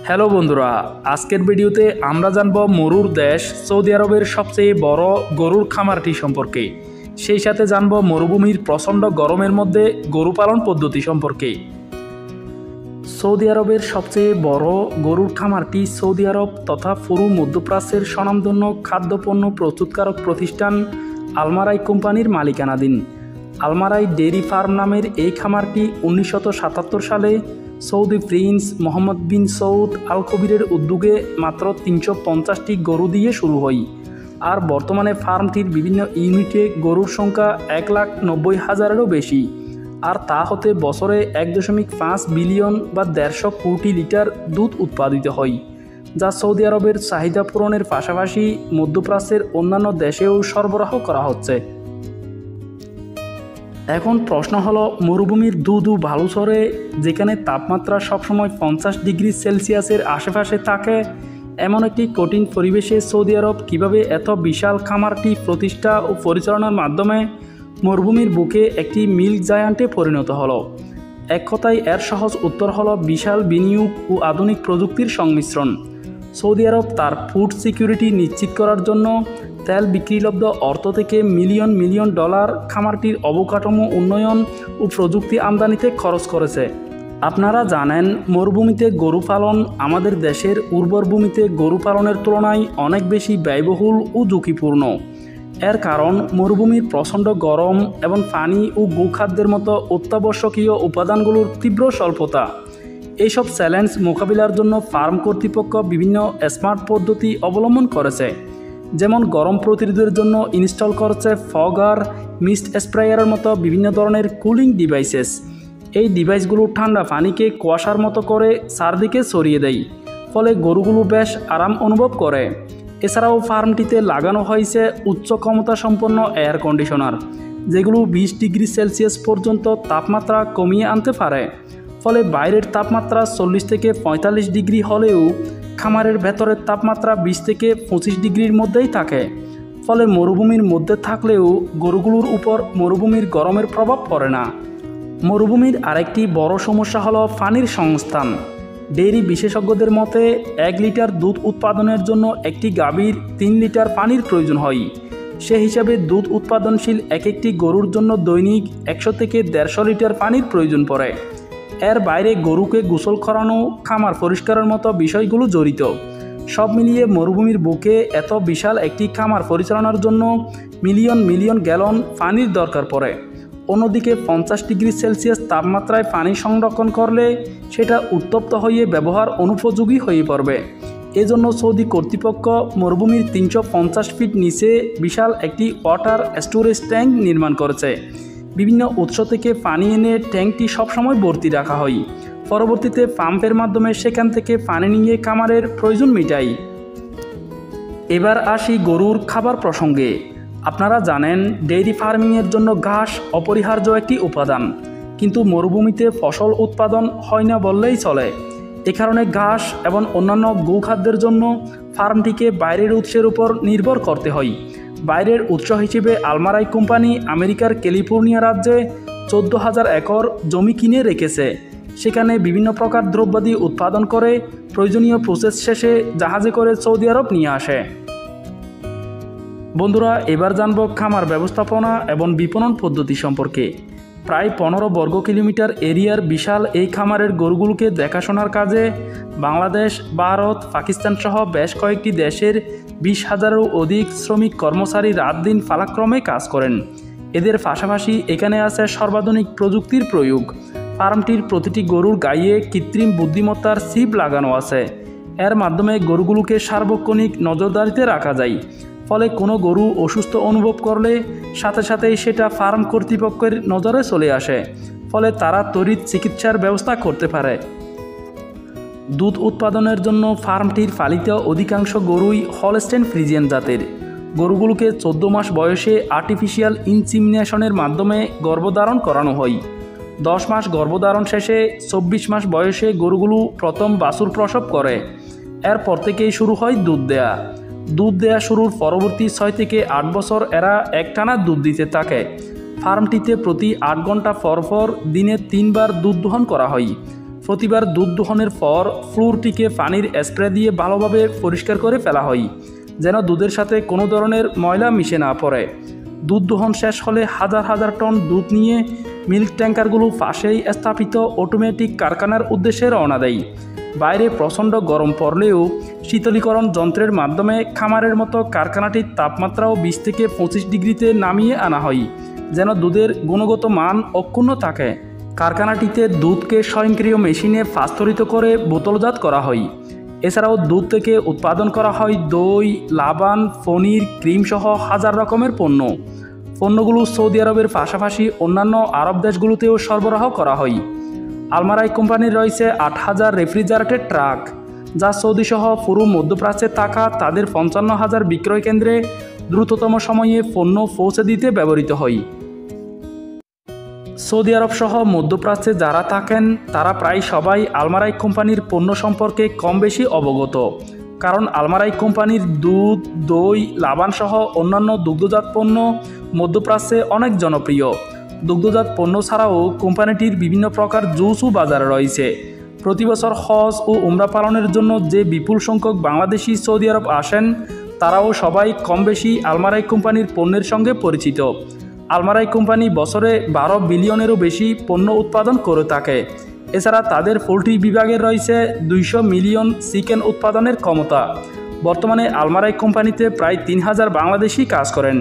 Hello বন্ধুরা, আজকের ভিডিওতে আমরা জানব মরুর দেশ সৌদি আরবের সবচেয়ে বড় গরুর খামারটি সম্পর্কে। সেই সাথে জানব মরুভূমির প্রচণ্ড গরমের মধ্যে গরু পালন পদ্ধতি সম্পর্কে। সৌদি আরবের সবচেয়ে বড় গরুর খামারটি সৌদি আরব তথা পুরো মধ্যপ্রাচ্যের স্বনামধন্য খাদ্যপণ্য প্রস্তুতকারক প্রতিষ্ঠান আলমারাই কোম্পানির মালিকানাধীন। আলমারাই ডেইরি ফার্ম নামের এই খামারটি 1977 সালে সৌদি প্রিন্স মোহাম্মদ বিন সৌদ আল কবিরের উদ্যোগে মাত্র 350টি গরু দিয়ে শুরু হয়। আর বর্তমানে ফার্মটির বিভিন্ন ইউনিটে গরুর সংখ্যা 1,90,000-এরও বেশি। আর তা হতে বছরে 1.5 বিলিয়ন বা 150 কোটি লিটার দুধ উৎপাদিত হয়, যা সৌদি আরবের চাহিদা পূরণের পাশাপাশি মধ্যপ্রাচ্যের অন্যান্য দেশেও সরবরাহ করা হচ্ছে। এখন প্রশ্ন হলো, মরুভূমির দুধ ও বালুচরে যেখানে তাপমাত্রা সবসময় 50 ডিগ্রি সেলসিয়াসের আশেপাশে থাকে, এমন একটি কঠিন পরিবেশে সৌদি আরব কীভাবে এত বিশাল খামারটি প্রতিষ্ঠা ও পরিচালনার মাধ্যমে মরুভূমির বুকে একটি মিল্ক জায়ান্টে পরিণত হলো? এক কথায় এর সহজ উত্তর হলো বিশাল বিনিয়োগ ও আধুনিক প্রযুক্তির সংমিশ্রণ। সৌদি আরব তার ফুড সিকিউরিটি নিশ্চিত করার জন্য তেল বিক্রিলব্ধ অর্থ থেকে মিলিয়ন মিলিয়ন ডলার খামারটির অবকাঠামো উন্নয়ন ও প্রযুক্তি আমদানিতে খরচ করেছে। আপনারা জানেন, মরুভূমিতে গরু পালন আমাদের দেশের উর্বর ভূমিতে গরু পালনের তুলনায় অনেক বেশি ব্যয়বহুল ও ঝুঁকিপূর্ণ। এর কারণ মরুভূমির প্রচণ্ড গরম এবং পানি ও গোখাদ্যের মতো অত্যাবশ্যকীয় উপাদানগুলোর তীব্র স্বল্পতা। এইসব চ্যালেঞ্জ মোকাবিলার জন্য ফার্ম কর্তৃপক্ষ বিভিন্ন স্মার্ট পদ্ধতি অবলম্বন করেছে। যেমন গরম প্রতিরোধের জন্য ইনস্টল করেছে ফগার, মিস্ট স্প্রেয়ারের মতো বিভিন্ন ধরনের কুলিং ডিভাইসেস। এই ডিভাইসগুলো ঠান্ডা পানিকে কুয়াশার মতো করে চারদিকে ছড়িয়ে দেয়, ফলে গরুগুলো বেশ আরাম অনুভব করে। এছাড়াও ফার্মটিতে লাগানো হয়েছে উচ্চ ক্ষমতা সম্পন্ন এয়ার কন্ডিশনার, যেগুলো 20 ডিগ্রি সেলসিয়াস পর্যন্ত তাপমাত্রা কমিয়ে আনতে পারে। ফলে বাইরের তাপমাত্রা 40 থেকে 45 ডিগ্রি হলেও খামারের ভেতরের তাপমাত্রা 20 থেকে 25 ডিগ্রির মধ্যেই থাকে। ফলে মরুভূমির মধ্যে থাকলেও গরুগুলোর উপর মরুভূমির গরমের প্রভাব পড়ে না। মরুভূমির আরেকটি বড় সমস্যা হলো পানির সংস্থান। ডেইরি বিশেষজ্ঞদের মতে 1 লিটার দুধ উৎপাদনের জন্য একটি গাভীর 3 লিটার পানির প্রয়োজন হয়। সে হিসাবে দুধ উৎপাদনশীল একটি গরুর জন্য দৈনিক 100 থেকে 150 লিটার পানির প্রয়োজন পড়ে। এর বাইরে গরুকে গোসল করানো, খামার পরিষ্কারের মতো বিষয়গুলো জড়িত। সব মিলিয়ে মরুভূমির বুকে এত বিশাল একটি খামার পরিচালনার জন্য মিলিয়ন মিলিয়ন গ্যালন পানির দরকার পড়ে। অন্যদিকে 50 ডিগ্রি সেলসিয়াস তাপমাত্রায় পানি সংরক্ষণ করলে সেটা উত্তপ্ত হয়ে ব্যবহার অনুপযোগী হয়ে পড়বে। এজন্য সৌদি কর্তৃপক্ষ মরুভূমির 350 ফিট নিচে বিশাল একটি ওয়াটার স্টোরেজ ট্যাঙ্ক নির্মাণ করেছে। বিভিন্ন উৎস থেকে পানি এনে ট্যাঙ্কটি সবসময় ভর্তি রাখা হয়। পরবর্তীতে পাম্পের মাধ্যমে সেখান থেকে পানি নিয়ে খামারের প্রয়োজন মেটায়। এবার আসি গরুর খাবার প্রসঙ্গে। আপনারা জানেন, ডেইরি ফার্মিংয়ের জন্য ঘাস অপরিহার্য একটি উপাদান, কিন্তু মরুভূমিতে ফসল উৎপাদন হয় না বললেই চলে। এ কারণে ঘাস এবং অন্যান্য গোখাদ্যের জন্য ফার্মটিকে বাইরের উৎসের উপর নির্ভর করতে হয়। বাইরের উৎস হিসেবে আলমারাই কোম্পানি আমেরিকার ক্যালিফোর্নিয়া রাজ্যে 14,000 একর জমি কিনে রেখেছে। সেখানে বিভিন্ন প্রকার দ্রব্যাদি উৎপাদন করে প্রয়োজনীয় প্রসেস শেষে জাহাজে করে সৌদি আরব নিয়ে আসে। বন্ধুরা, এবার জানব খামার ব্যবস্থাপনা এবং বিপণন পদ্ধতি সম্পর্কে। প্রায় 15 বর্গ কিলোমিটার এরিয়ার বিশাল এই খামারের গরুগুলোকে দেখাশোনার কাজে বাংলাদেশ, ভারত, পাকিস্তান সহ বেশ কয়েকটি দেশের 20,000-এরও অধিক শ্রমিক কর্মচারী রাত দিন পালাক্রমে কাজ করেন। এদের পাশাপাশি এখানে আছে সর্বাধুনিক প্রযুক্তির প্রয়োগ। ফার্মটির প্রতিটি গরুর গায়ে কৃত্রিম বুদ্ধিমত্তার চিপ লাগানো আছে। এর মাধ্যমে গরুগুলোকে সার্বক্ষণিক নজরদারিতে রাখা যায়। ফলে কোনো গরু অসুস্থ অনুভব করলে সাথে সাথেই সেটা ফার্ম কর্তৃপক্ষের নজরে চলে আসে। ফলে তারা ত্বরিত চিকিৎসার ব্যবস্থা করতে পারে। দুধ উৎপাদনের জন্য ফার্মটির পালিত অধিকাংশ গরুই হলস্টেইন ফ্রিজিয়ান জাতের। গরুগুলোকে 14 মাস বয়সে আর্টিফিশিয়াল ইনসিমিনেশনের মাধ্যমে গর্ভধারণ করানো হয়। 10 মাস গর্ভধারণ শেষে 24 মাস বয়সে গরুগুলো প্রথম বাছুর প্রসব করে। এরপর থেকেই শুরু হয় দুধ দেয়া। দুধ দেয়া শুরুর পরবর্তী 6 থেকে 8 বছর এরা একটানা দুধ দিতে থাকে। ফার্মটিতে প্রতি 8 ঘন্টা পর পর দিনে 3 বার দুধ দোহন করা হয়। প্রতিবার দুধ দোহনের পর ফ্লোরটিকে পানির স্প্রে দিয়ে ভালোভাবে পরিষ্কার করে ফেলা হয়, যেন দুধের সাথে কোনো ধরনের ময়লা মিশে না পড়ে। দুধ দোহন শেষ হলে হাজার হাজার টন দুধ নিয়ে মিল্ক ট্যাঙ্কারগুলো পাশেই স্থাপিত অটোমেটিক কারখানার উদ্দেশ্যে রওনা দেয়। বাইরে প্রচণ্ড গরম পড়লেও শীতলীকরণ যন্ত্রের মাধ্যমে খামারের মতো কারখানাটির তাপমাত্রাও 20 থেকে 25 ডিগ্রিতে নামিয়ে আনা হয়, যেন দুধের গুণগত মান অক্ষুণ্ণ থাকে। কারখানাটিতে দুধকে স্বয়ংক্রিয় মেশিনে পাস্তুরিত করে বোতলজাত করা হয়। এছাড়াও দুধ থেকে উৎপাদন করা হয় দই, লাবান, পনির, ক্রিম সহ হাজার রকমের পণ্য। পণ্যগুলো সৌদি আরবের পাশাপাশি অন্যান্য আরব দেশগুলোতেও সরবরাহ করা হয়। আলমারাই কোম্পানির রয়েছে 8000 রেফ্রিজারেটেড ট্রাক, যা সৌদি সহ পুরো মধ্যপ্রাচ্যে থাকা তাদের 55,000 বিক্রয় কেন্দ্রে দ্রুততম সময়ে পণ্য পৌঁছে দিতে ব্যবহৃত হয়। সৌদি আরব সহ মধ্যপ্রাচ্যে যারা থাকেন তারা প্রায় সবাই আলমারাই কোম্পানির পণ্য সম্পর্কে কম বেশি অবগত, কারণ আলমারাই কোম্পানির দুধ, দই, লাবান সহ অন্যান্য দুগ্ধজাত পণ্য মধ্যপ্রাচ্যে অনেক জনপ্রিয়। দুগ্ধজাত পণ্য ছাড়াও কোম্পানিটির বিভিন্ন প্রকার জুসও বাজারে রয়েছে। প্রতি বছর হজ ও উমরা পালনের জন্য যে বিপুল সংখ্যক বাংলাদেশি সৌদি আরব আসেন, তারাও সবাই কম বেশি আলমারাই কোম্পানির পণ্যের সঙ্গে পরিচিত। আলমারাই কোম্পানি বছরে 12 বিলিয়নেরও বেশি পণ্য উৎপাদন করে থাকে। এছাড়া তাদের পোলট্রি বিভাগের রয়েছে 200 মিলিয়ন চিকেন উৎপাদনের ক্ষমতা। বর্তমানে আলমারাই কোম্পানিতে প্রায় 3000 বাংলাদেশি কাজ করেন।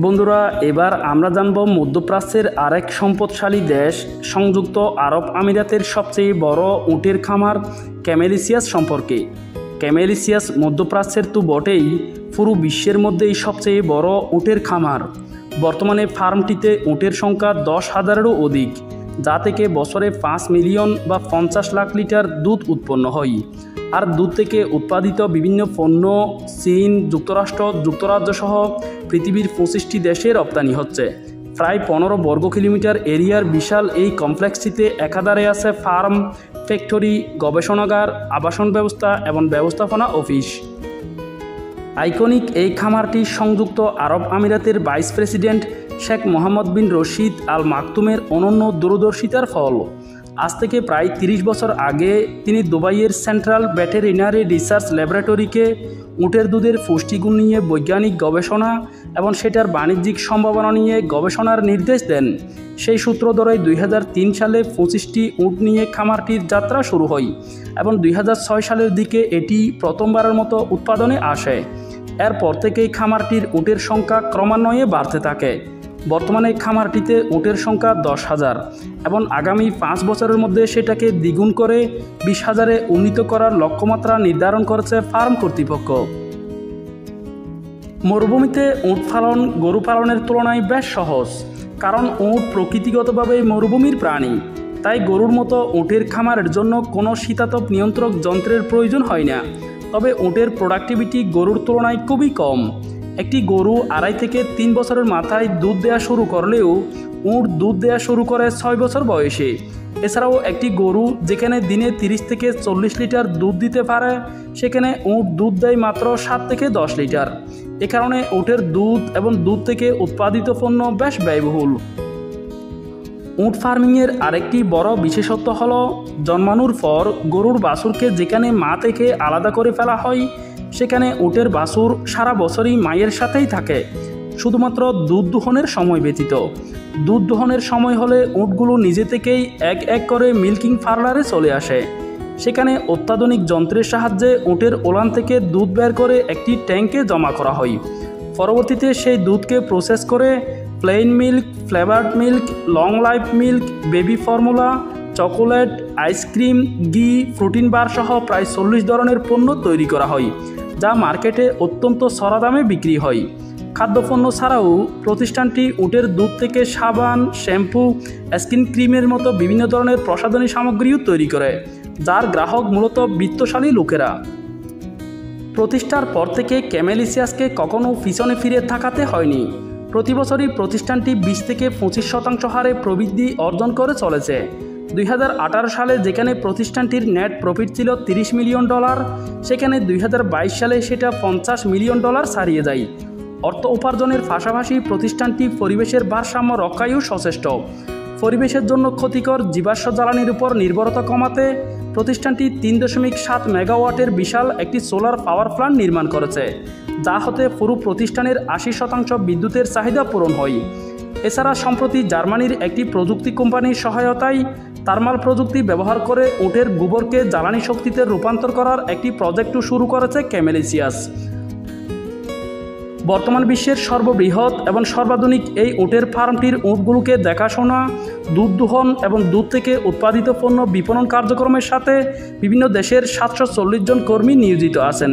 বন্ধুরা, এবার আমরা জানব মধ্যপ্রাচ্যের আরেক সম্পদশালী দেশ সংযুক্ত আরব আমিরাতের সবচেয়ে বড় উটের খামার ক্যামেলিসিয়াস সম্পর্কে। ক্যামেলিসিয়াস মধ্যপ্রাচ্যের তো বটেই, পুরো বিশ্বের মধ্যেই সবচেয়ে বড় উটের খামার। বর্তমানে ফার্মটিতে উটের সংখ্যা 10,000-এরও অধিক, যা থেকে বছরে 5 মিলিয়ন বা 50 লাখ লিটার দুধ উৎপন্ন হয়। আর দুধ থেকে উৎপাদিত বিভিন্ন পণ্য চীন, যুক্তরাষ্ট্র, যুক্তরাজ্য সহ পৃথিবীর 25টি দেশে রপ্তানি হচ্ছে। প্রায় 15 বর্গ কিলোমিটার এরিয়ার বিশাল এই কমপ্লেক্সটিতে একাধারে আছে ফার্ম, ফ্যাক্টরি, গবেষণাগার, আবাসন ব্যবস্থা এবং ব্যবস্থাপনা অফিস। আইকনিক এই খামারটি সংযুক্ত আরব আমিরাতের ভাইস প্রেসিডেন্ট শেখ মোহাম্মদ বিন রশিদ আল মাকতুমের অনন্য দূরদর্শিতার ফল। আজ থেকে প্রায় 30 বছর আগে তিনি দুবাইয়ের সেন্ট্রাল ভেটেরিনারি রিসার্চ ল্যাবরেটরিকে উটের দুধের পুষ্টিগুণ নিয়ে বৈজ্ঞানিক গবেষণা এবং সেটার বাণিজ্যিক সম্ভাবনা নিয়ে গবেষণার নির্দেশ দেন। সেই সূত্র ধরেই 2003 সালে 25টি উট নিয়ে খামারটির যাত্রা শুরু হয় এবং 2006 সালের দিকে এটি প্রথমবারের মতো উৎপাদনে আসে। এরপর থেকেই খামারটির উটের সংখ্যা ক্রমান্বয়ে বাড়তে থাকে। বর্তমানে খামারটিতে উটের সংখ্যা 10,000 এবং আগামী 5 বছরের মধ্যে সেটাকে দ্বিগুণ করে 20,000-এ উন্নীত করার লক্ষ্যমাত্রা নির্ধারণ করেছে ফার্ম কর্তৃপক্ষ। মরুভূমিতে উট পালন গরু পালনের তুলনায় বেশ সহজ, কারণ উট প্রকৃতিগতভাবে মরুভূমির প্রাণী। তাই গরুর মতো উটের খামারের জন্য কোনো শীতাতপ নিয়ন্ত্রক যন্ত্রের প্রয়োজন হয় না। তবে উটের প্রোডাক্টিভিটি গরুর তুলনায় খুবই কম। একটি গরু 2.5 থেকে 3 বছরের মাথায় দুধ দেওয়া শুরু করলেও উট দুধ দেওয়া শুরু করে 6 বছর বয়সে। এছাড়াও একটি গরু যেখানে দিনে 30 থেকে 40 লিটার দুধ দিতে পারে, সেখানে উট দুধ দেয় মাত্র 7 থেকে 10 লিটার। এ কারণে উটের দুধ এবং দুধ থেকে উৎপাদিত পণ্য বেশ ব্যয়বহুল। উট ফার্মিংয়ের আরেকটি বড় বিশেষত্ব হল জন্মানোর পর গরুর বাছুরকে যেখানে মা থেকে আলাদা করে ফেলা হয়, সেখানে উটের বাছুর সারা বছরই মায়ের সাথেই থাকে, শুধুমাত্র দুধ দোহনের সময় ব্যতীত। দুধ দোহনের সময় হলে উটগুলো নিজে থেকেই এক এক করে মিল্কিং পার্লারে চলে আসে। সেখানে অত্যাধুনিক যন্ত্রের সাহায্যে উটের ওলান থেকে দুধ বের করে একটি ট্যাঙ্কে জমা করা হয়। পরবর্তীতে সেই দুধকে প্রসেস করে plain milk, flavoured milk, long life milk, baby formula, chocolate, ice cream, ঘি, প্রোটিন বার সহ প্রায় 40 ধরনের পণ্য তৈরি করা হয়, যা মার্কেটে অত্যন্ত চড়া দামে বিক্রি হয়। খাদ্যপণ্য ছাড়াও প্রতিষ্ঠানটি উটের দুধ থেকে সাবান, শ্যাম্পু, স্কিন ক্রিমের মতো বিভিন্ন ধরনের প্রসাধনী সামগ্রীও তৈরি করে, যার গ্রাহক মূলত বিত্তশালী লোকেরা। প্রতিষ্ঠার পর থেকে ক্যামেলিসিয়াসকে কখনও পিছনে ফিরে তাকাতে হয়নি। প্রতি বছরই প্রতিষ্ঠানটি 20 থেকে 25% হারে প্রবৃদ্ধি অর্জন করে চলেছে। 2018 সালে যেখানে প্রতিষ্ঠানটির নেট প্রফিট ছিল $30 মিলিয়ন, সেখানে 2022 সালে সেটা $50 মিলিয়ন ছাড়িয়ে যায়। অর্থ উপার্জনের পাশাপাশি প্রতিষ্ঠানটি পরিবেশের ভারসাম্য রক্ষায়ও সচেষ্ট। পরিবেশের জন্য ক্ষতিকর জীবাশ্ম জ্বালানির উপর নির্ভরতা কমাতে প্রতিষ্ঠানটি 3.7 মেগাওয়াটের বিশাল একটি সোলার পাওয়ার প্ল্যান্ট নির্মাণ করেছে, যা হতে পুরো প্রতিষ্ঠানের 80% বিদ্যুতের চাহিদা পূরণ হয়। এছাড়া সম্প্রতি জার্মানির একটি প্রযুক্তি কোম্পানির সহায়তায় থার্মাল প্রযুক্তি ব্যবহার করে উটের গোবরকে জ্বালানি শক্তিতে রূপান্তর করার একটি প্রজেক্টও শুরু করেছে ক্যামেলিসিয়াস। বর্তমান বিশ্বের সর্ববৃহৎ এবং সর্বাধুনিক এই উটের ফার্মটির উটগুলোকে দেখাশোনা, দুধ দোহন এবং দুধ থেকে উৎপাদিত পণ্য বিপণন কার্যক্রমের সাথে বিভিন্ন দেশের 740 জন কর্মী নিয়োজিত আছেন।